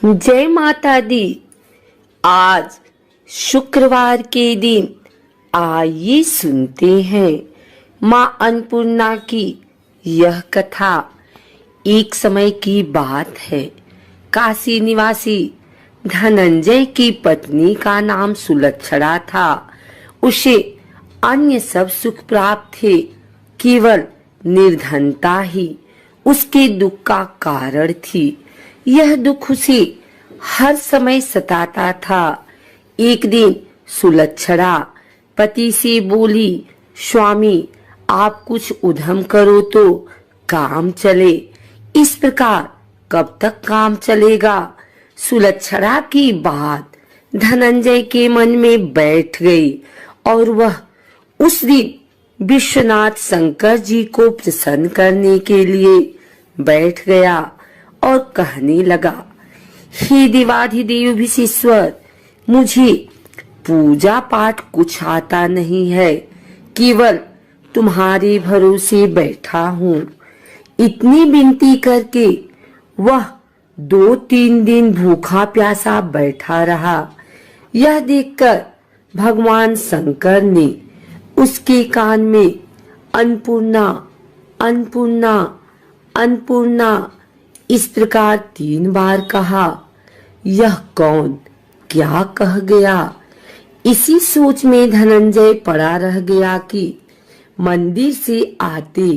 जय माता दी। आज शुक्रवार के दिन आइए सुनते हैं माँ अन्नपूर्णा की यह कथा। एक समय की बात है, काशी निवासी धनंजय की पत्नी का नाम सुलक्षणा था। उसे अन्य सब सुख प्राप्त थे, केवल निर्धनता ही उसके दुख का कारण थी। यह दुख उसे हर समय सताता था। एक दिन सुलक्षणा पति से बोली, स्वामी आप कुछ उद्यम करो तो काम चले। इस प्रकार कब तक काम चलेगा? सुलक्षणा की बात धनंजय के मन में बैठ गई और वह उस दिन विश्वनाथ शंकर जी को प्रसन्न करने के लिए बैठ गया और कहने लगा, हे देवाधिदेव विश्वेश्वर, मुझे पूजा पाठ कुछ आता नहीं है, केवल तुम्हारे भरोसे बैठा हूँ। इतनी विनती करके वह 2-3 दिन भूखा प्यासा बैठा रहा। यह देखकर भगवान शंकर ने उसके कान में अन्नपूर्णा अन्नपूर्णा अन्नपूर्णा इस प्रकार 3 बार कहा। यह कौन क्या कह गया? इसी सोच में धनंजय पड़ा रह गया कि मंदिर से आते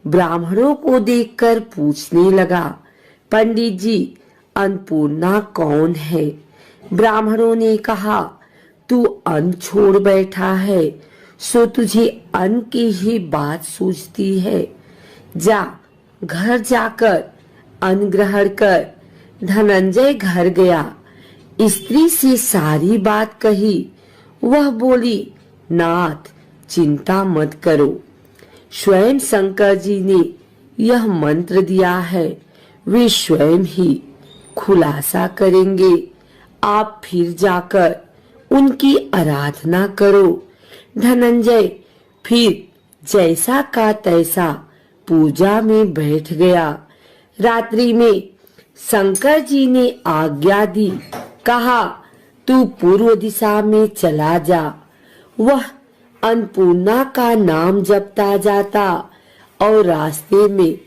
ब्राह्मणों को देखकर पूछने लगा, पंडित जी अन्नपूर्णा कौन है? ब्राह्मणों ने कहा, तू अन्न छोड़ बैठा है, सो तुझे अन्न की ही बात सूझती है। जा घर जाकर अन्न ग्रहण कर। धनंजय घर गया, स्त्री से सारी बात कही। वह बोली, नाथ चिंता मत करो, स्वयं शंकर जी ने यह मंत्र दिया है, वे स्वयं ही खुलासा करेंगे। आप फिर जाकर उनकी आराधना करो। धनंजय फिर जैसा का तैसा पूजा में बैठ गया। रात्रि में शंकर जी ने आज्ञा दी, कहा तू पूर्व दिशा में चला जा। वह अन्नपूर्णा का नाम जपता जाता और रास्ते में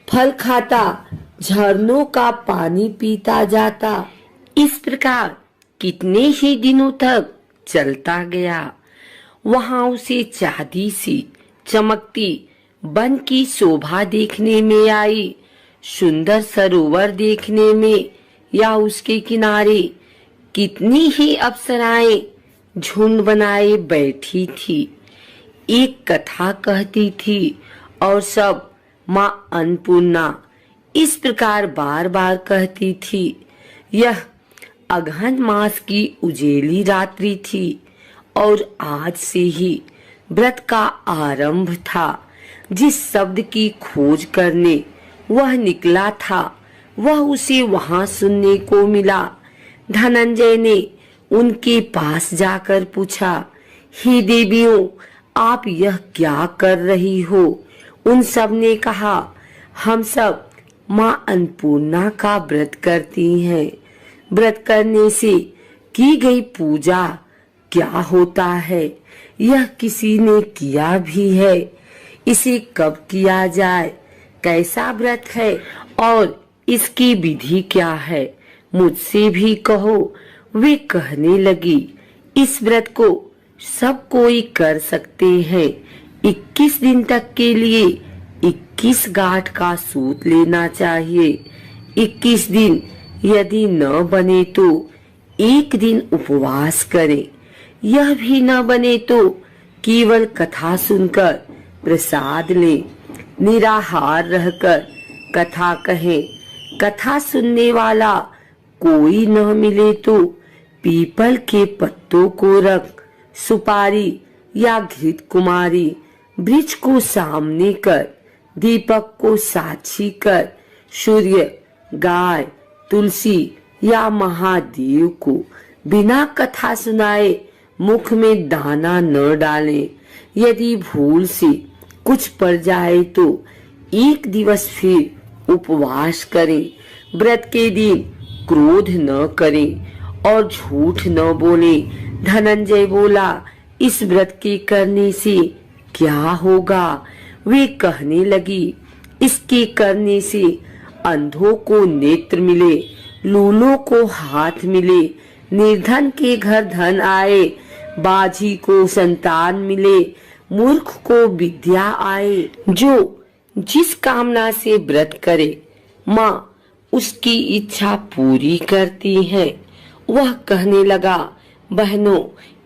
फल खाता, झरनों का पानी पीता जाता। इस प्रकार कितने ही दिनों तक चलता गया। वहां उसे चांदी सी चमकती वन की शोभा देखने में आई। सुंदर सरोवर देखने में या उसके किनारे कितनी ही अप्सराएं झुंड बनाए बैठी थी। एक कथा कहती थी और सब माँ अन्नपूर्णा इस प्रकार बार बार कहती थी। यह अगहन मास की उजेली रात्रि थी और आज से ही व्रत का आरंभ था। जिस शब्द की खोज करने वह निकला था, वह उसे वहां सुनने को मिला। धनंजय ने उनके पास जाकर पूछा, हे देवियों, आप यह क्या कर रही हो? उन सब ने कहा, हम सब माँ अन्नपूर्णा का व्रत करती हैं। व्रत करने से की गई पूजा क्या होता है, यह किसी ने किया भी है? इसे कब किया जाए? कैसा व्रत है और इसकी विधि क्या है? मुझसे भी कहो। वे कहने लगी, इस व्रत को सब कोई कर सकते हैं। 21 दिन तक के लिए 21 गांठ का सूत लेना चाहिए। 21 दिन यदि न बने तो 1 दिन उपवास करें। यह भी न बने तो केवल कथा सुनकर प्रसाद लें। निराहार रहकर कथा कहें। कथा सुनने वाला कोई न मिले तो पीपल के पत्तों को रख, सुपारी या घृत कुमारी वृक्ष को सामने कर, दीपक को साक्षी कर, सूर्य, गाय, तुलसी या महादेव को बिना कथा सुनाए मुख में दाना न डालें। यदि भूल से कुछ पड़ जाए तो 1 दिवस फिर उपवास करें। व्रत के दिन क्रोध न करें और झूठ न बोले। धनंजय बोला, इस व्रत के करने से क्या होगा? वे कहने लगी, इसके करने से अंधों को नेत्र मिले, लूलों को हाथ मिले, निर्धन के घर धन आए, बाझी को संतान मिले, मूर्ख को विद्या आए। जो जिस कामना से व्रत करे माँ उसकी इच्छा पूरी करती है। वह कहने लगा, बहनों,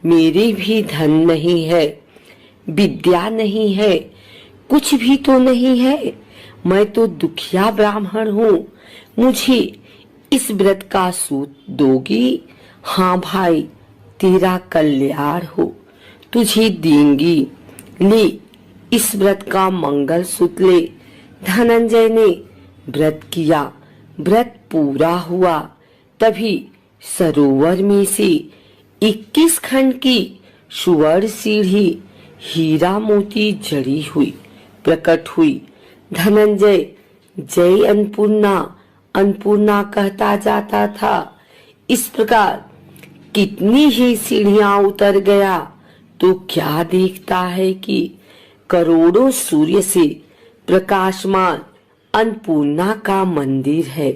मेरे भी धन नहीं है, विद्या नहीं है, कुछ भी तो नहीं है। मैं तो दुखिया ब्राह्मण हूँ, मुझे इस व्रत का सूत दोगी? हाँ भाई, तेरा कल्याण हो, तुझे देंगी। ले, इस व्रत का मंगल सूत्र ले। धनंजय ने व्रत किया, व्रत पूरा हुआ। तभी सरोवर में से 21 खंड की सुवर्ण सीढ़ी हीरा मोती जड़ी हुई प्रकट हुई। धनंजय जय अन्नपूर्णा अन्नपूर्णा कहता जाता था। इस प्रकार कितनी ही सीढ़ियां उतर गया तो क्या देखता है कि करोड़ों सूर्य से प्रकाशमान अन्नपूर्णा का मंदिर है।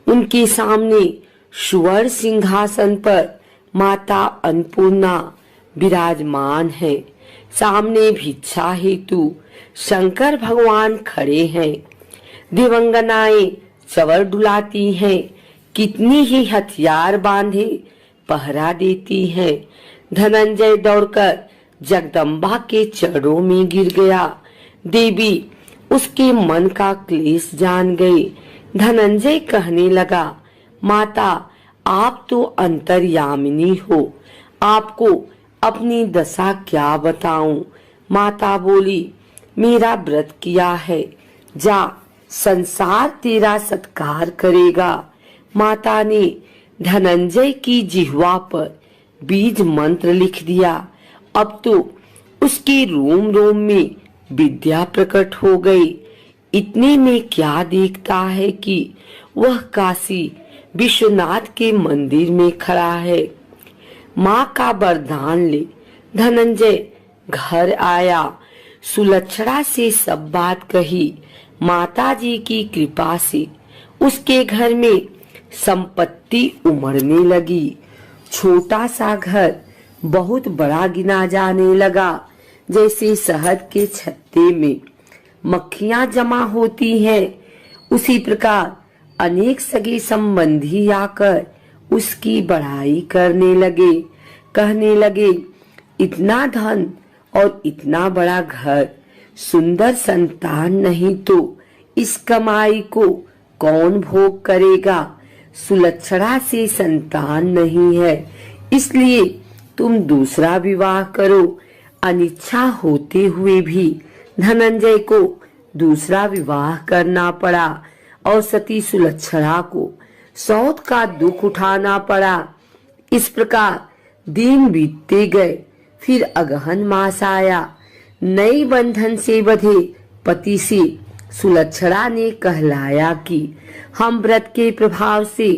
उनके सामने सुवर्ण सिंहासन पर माता अन्नपूर्णा विराजमान है। सामने भिक्षा हेतु शंकर भगवान खड़े हैं। दिवंगनाएं चवर डुलाती हैं, कितनी ही हथियार बांधे पहरा देती हैं। धनंजय दौड़कर जगदम्बा के चरणों में गिर गया। देवी उसके मन का क्लेश जान गई। धनंजय कहने लगा, माता, आप तो अंतर्यामिनी हो, आपको अपनी दशा क्या बताऊं? माता बोली, मेरा व्रत किया है, जा, संसार तेरा सत्कार करेगा। माता ने धनंजय की जिह्वा पर बीज मंत्र लिख दिया। अब तो उसके रोम रोम में विद्या प्रकट हो गई। इतने में क्या देखता है कि वह काशी विश्वनाथ के मंदिर में खड़ा है। माँ का वरदान ले धनंजय घर आया। सुलक्षणा से सब बात कही। माता जी की कृपा से उसके घर में संपत्ति उमड़ने लगी। छोटा सा घर बहुत बड़ा गिना जाने लगा। जैसे शहद के छत्ते में मक्खियां जमा होती हैं, उसी प्रकार अनेक सगे संबंधी आकर उसकी बड़ाई करने लगे। कहने लगे, इतना धन और इतना बड़ा घर, सुंदर संतान नहीं तो इस कमाई को कौन भोग करेगा? सुलक्षणा से संतान नहीं है, इसलिए तुम दूसरा विवाह करो। अनिच्छा होते हुए भी धनंजय को दूसरा विवाह करना पड़ा और सती सुलक्षणा को सौत का दुख उठाना पड़ा। इस प्रकार दिन बीतते गए। फिर अगहन मास आया। नई बंधन से बंधे पति से सुलक्षणा ने कहलाया कि हम व्रत के प्रभाव से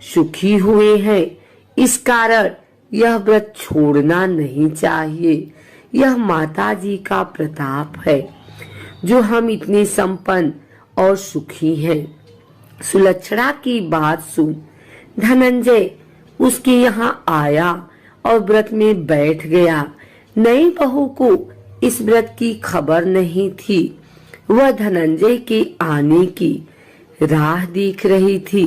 सुखी हुए हैं, इस कारण यह व्रत छोड़ना नहीं चाहिए। यह माता जी का प्रताप है जो हम इतने संपन्न और सुखी हैं। सुलक्षणा की बात सुन धनंजय उसके यहाँ आया और व्रत में बैठ गया। नई बहू को इस व्रत की खबर नहीं थी। वह धनंजय के आने की राह देख रही थी।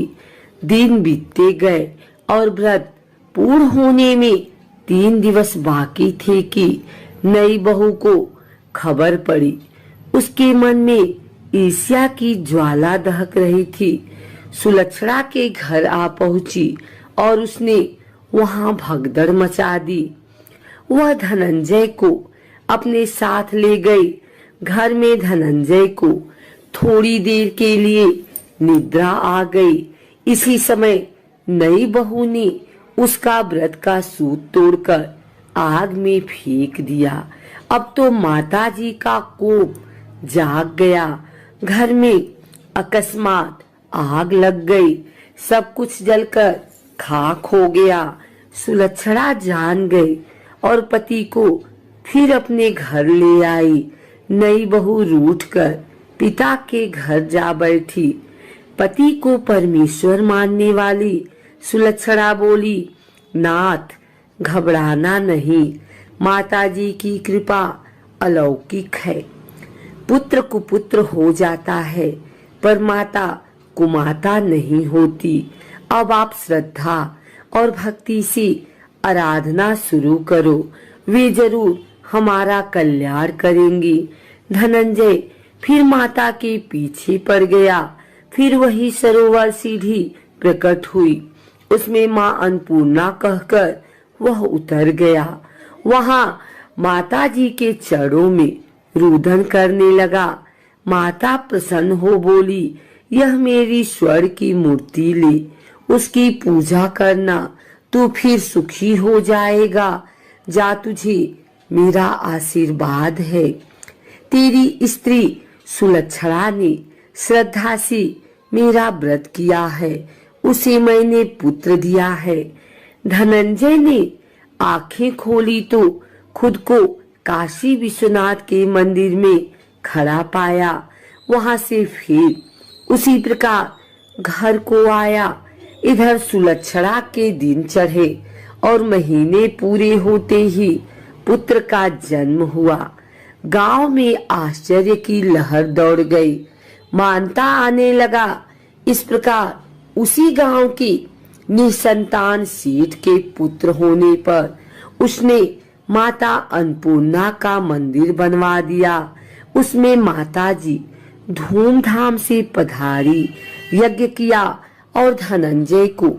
दिन बीतते गए और व्रत पूर्ण होने में 3 दिवस बाकी थे कि नई बहू को खबर पड़ी। उसके मन में ईर्ष्या की ज्वाला दहक रही थी। सुलक्षणा के घर आ पहुंची और उसने वहां भगदड़ मचा दी। वह धनंजय को अपने साथ ले गई। घर में धनंजय को थोड़ी देर के लिए निद्रा आ गई। इसी समय नई बहू ने उसका व्रत का सूत तोड़कर आग में फेंक दिया। अब तो माता जी का कोप जाग गया। घर में अकस्मात आग लग गई। सब कुछ जलकर खाक हो गया। सुलक्षणा जान गई और पति को फिर अपने घर ले आई। नई बहू रूठकर पिता के घर जा बैठी। पति को परमेश्वर मानने वाली सुलक्षणा बोली, नाथ घबराना नहीं, माताजी की कृपा अलौकिक है। पुत्र कुपुत्र हो जाता है पर माता कुमाता नहीं होती। अब आप श्रद्धा और भक्ति से आराधना शुरू करो, वे जरूर हमारा कल्याण करेंगी। धनंजय फिर माता के पीछे पड़ गया। फिर वही सरोवर सीढ़ी प्रकट हुई, उसमें माँ अन्नपूर्णा कहकर वह उतर गया। वहां माताजी के चरणों में रुदन करने लगा। माता प्रसन्न हो बोली, यह मेरी स्वर्ण की मूर्ति ले, उसकी पूजा करना, तू फिर सुखी हो जाएगा। जा, तुझे मेरा आशीर्वाद है। तेरी स्त्री सुलक्षणा ने श्रद्धा से मेरा व्रत किया है, उसे मैंने पुत्र दिया है। धनंजय ने आंखें खोली तो खुद को काशी विश्वनाथ के मंदिर में खड़ा पाया। वहां से फिर उसी प्रकार घर को आया। इधर सुलक्षणा के दिन चढ़े और महीने पूरे होते ही पुत्र का जन्म हुआ। गांव में आश्चर्य की लहर दौड़ गई, मानता आने लगा। इस प्रकार उसी गांव की निसंतान सेठ के पुत्र होने पर उसने माता अन्नपूर्णा का मंदिर बनवा दिया। उसमें माताजी धूमधाम से पधारी, यज्ञ किया और धनंजय को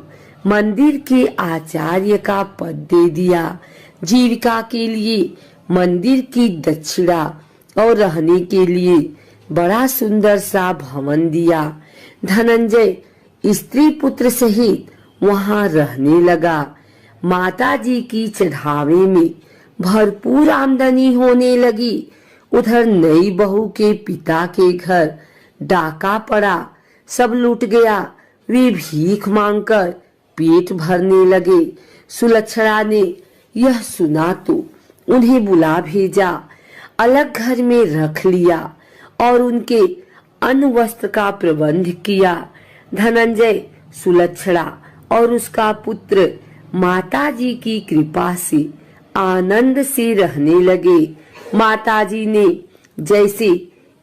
मंदिर के आचार्य का पद दे दिया। जीविका के लिए मंदिर की दक्षिणा और रहने के लिए बड़ा सुंदर सा भवन दिया। धनंजय स्त्री पुत्र सहित वहां रहने लगा। माताजी की चढ़ावे में भरपूर आमदनी होने लगी। उधर नई बहू के पिता के घर डाका पड़ा, सब लूट गया। वे भीख मांगकर पेट भरने लगे। सुलक्षणा ने यह सुना तो उन्हें बुला भेजा, अलग घर में रख लिया और उनके अन्न वस्त्र का प्रबंध किया। धनंजय, सुलक्षणा और उसका पुत्र माताजी की कृपा से आनंद से रहने लगे। माताजी ने जैसे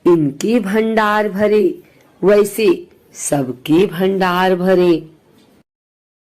इनके भंडार भरे वैसे सबके भंडार भरे।